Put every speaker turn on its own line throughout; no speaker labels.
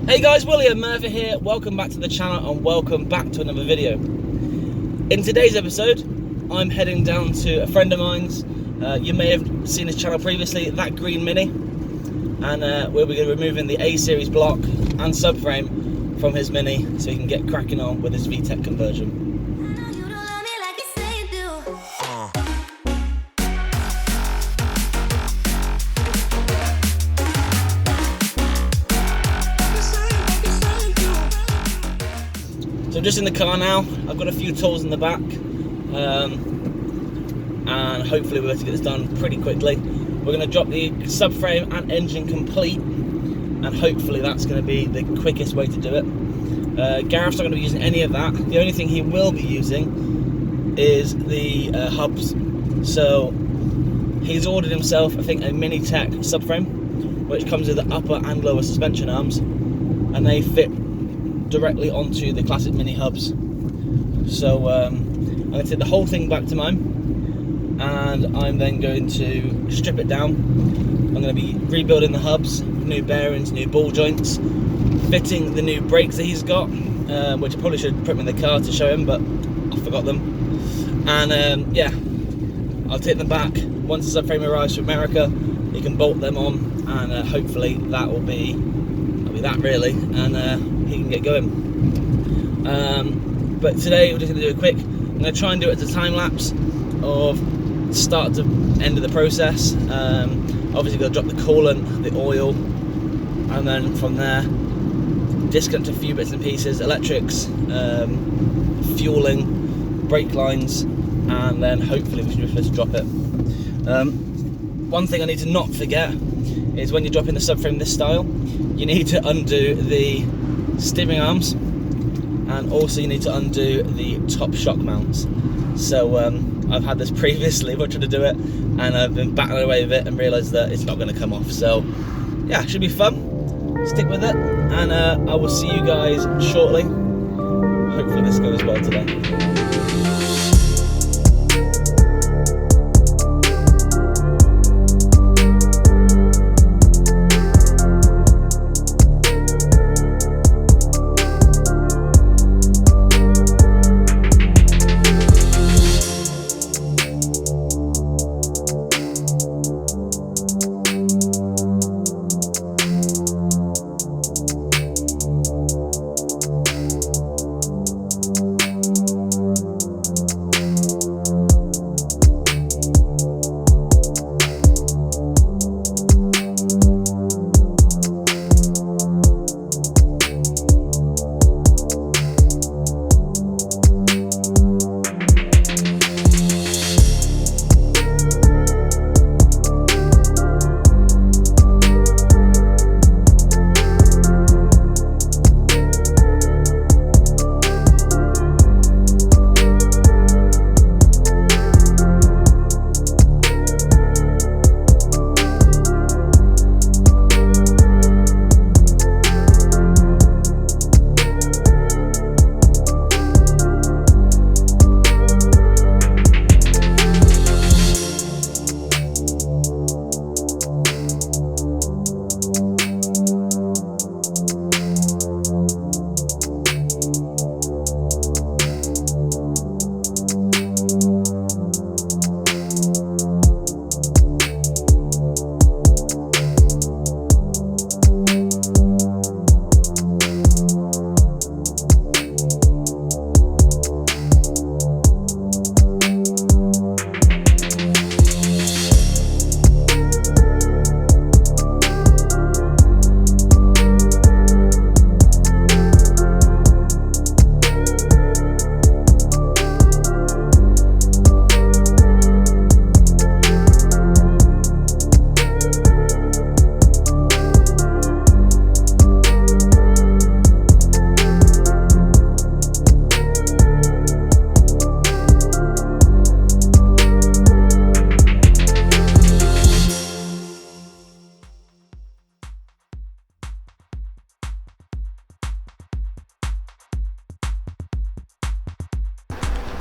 Hey guys, William Murfitt here. Welcome back to the channel and welcome back to another video. In today's episode, I'm heading down to a friend of mine's. You may have seen his channel previously, That Green Mini, and we'll be removing the A series block and subframe from his Mini so he can get cracking on with his Vtec conversion. So I'm just in the car now. I've got a few tools in the back, and hopefully we're going to get this done pretty quickly. We're going to drop the subframe and engine complete, and hopefully that's going to be the quickest way to do it. Gareth's not going to be using any of that. The only thing he will be using is the hubs. So he's ordered himself, I think, a Mini Tech subframe, which comes with the upper and lower suspension arms, and they fit directly onto the classic Mini hubs. So I'm going to take the whole thing back to mine, and I'm then going to strip it down. I'm going to be rebuilding the hubs, new bearings, new ball joints, fitting the new brakes that he's got, which I probably should put them in the car to show him, but I forgot them. And yeah, I'll take them back. Once the subframe arrives from America, he can bolt them on, and hopefully that'll be that really, and he can get going. But today we're just going to do it quick. I'm going to try and do it as a time lapse of start to end of the process. Obviously got to drop the coolant, the oil, and then from there disconnect a few bits and pieces, electrics, fueling, brake lines, and then hopefully we should be able to drop it. One thing I need to not forget is when you're dropping the subframe this style, you need to undo the steering arms, and also you need to undo the top shock mounts. So I've had this previously, we're trying to do it, and I've been battling away with it and realised that it's not going to come off. So yeah, should be fun. Stick with it, and I will see you guys shortly. Hopefully this goes well today.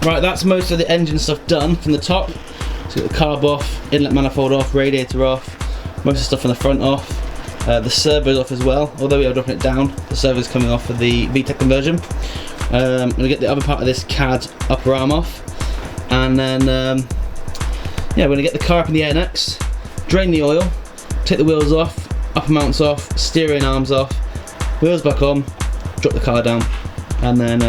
Right, that's most of the engine stuff done from the top. So got the carb off, inlet manifold off, radiator off, most of the stuff on the front off. The servo's off as well, although we are dropping it down. The servo's coming off of the Vtec conversion. I'm going to get the other part of this CAD upper arm off, and then yeah, we're going to get the car up in the air next, drain the oil, take the wheels off, upper mounts off, steering arms off, wheels back on, drop the car down, and then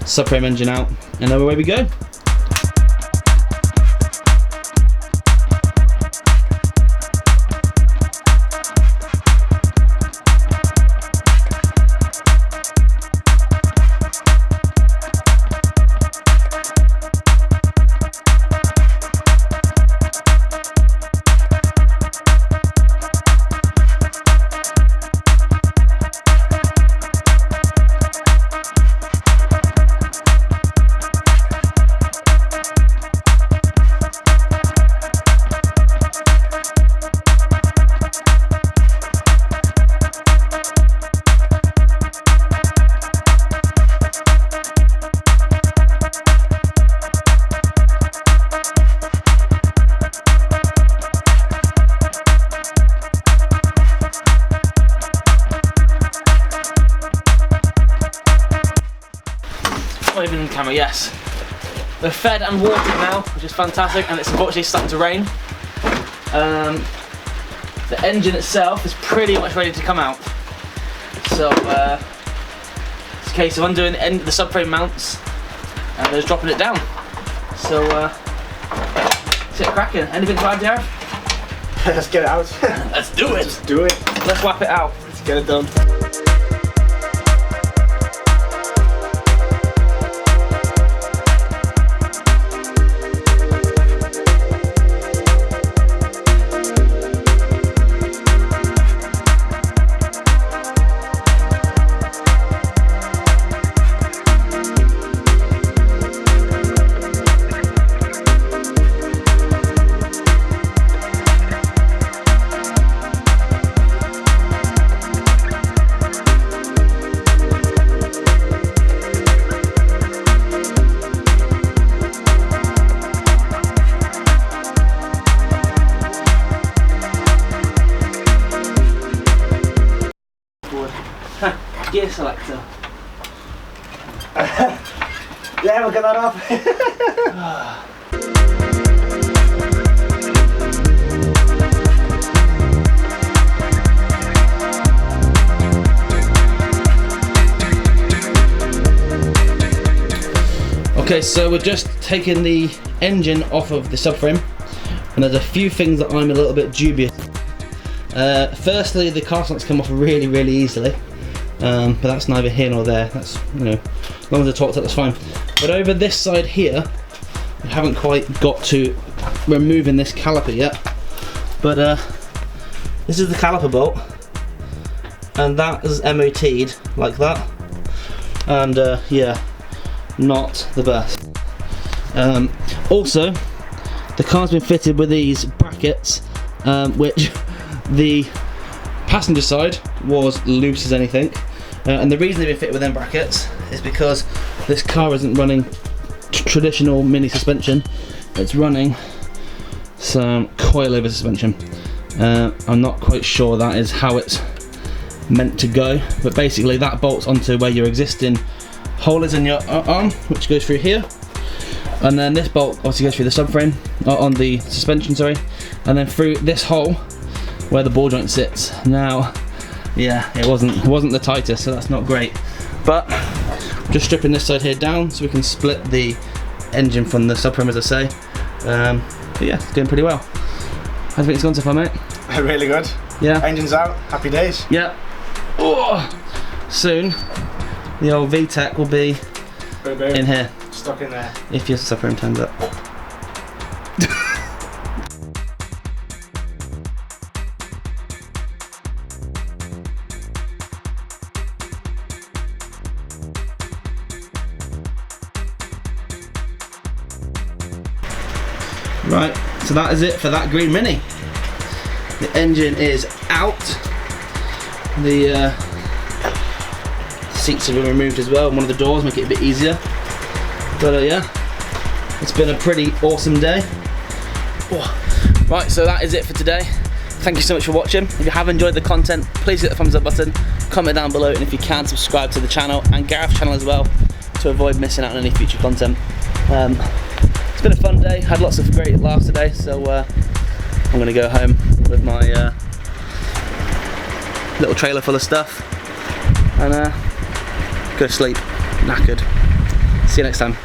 subframe engine out, and then away we go. Even in camera, yes. We're fed and watered now, which is fantastic, and it's unfortunately starting to rain. The engine itself is pretty much ready to come out. So it's a case of undoing the subframe mounts and just dropping it down. So let's get cracking. Anything to add, Gareth?
Let's get it out.
Let's do it.
Let's do it.
Let's whap it out.
Let's get it done.
Gear selector.
Yeah, we'll get that off.
Okay, so we're just taking the engine off of the subframe, and there's a few things that I'm a little bit dubious. Firstly, the car slats come off really easily. But that's neither here nor there. That's, you know, as long as they're torqued up, that's fine. But over this side here, we haven't quite got to removing this caliper yet. But this is the caliper bolt, and that is MOT'd like that. And yeah, not the best. Also, the car's been fitted with these brackets, which the passenger side was loose as anything, and the reason they've been fitted with them brackets is because this car isn't running traditional mini suspension, it's running some coilover suspension. I'm not quite sure that is how it's meant to go, but basically that bolts onto where your existing hole is in your arm, which goes through here, and then this bolt obviously goes through the subframe, on the suspension, sorry, and then through this hole where the ball joint sits. Now, yeah, it wasn't the tightest, so that's not great. But just stripping this side here down so we can split the engine from the subframe, as I say. But yeah, it's doing pretty well. How do you think it's gone so far, mate?
Really good.
Yeah.
Engine's out. Happy days.
Yeah. Oh, soon the old Vtec will be
Boom, boom.
in here.
Stuck in there.
If your subframe turns up. Right, so that is it for that green Mini. The engine is out. The seats have been removed as well, one of the doors, make it a bit easier. But yeah, it's been a pretty awesome day. Oh. Right, so that is it for today. thank you so much for watching. If you have enjoyed the content, please hit the thumbs up button, comment down below, and if you can, subscribe to the channel and Gareth's channel as well to avoid missing out on any future content. It's been a fun day, had lots of great laughs today, so I'm going to go home with my little trailer full of stuff and go to sleep, knackered. See you next time.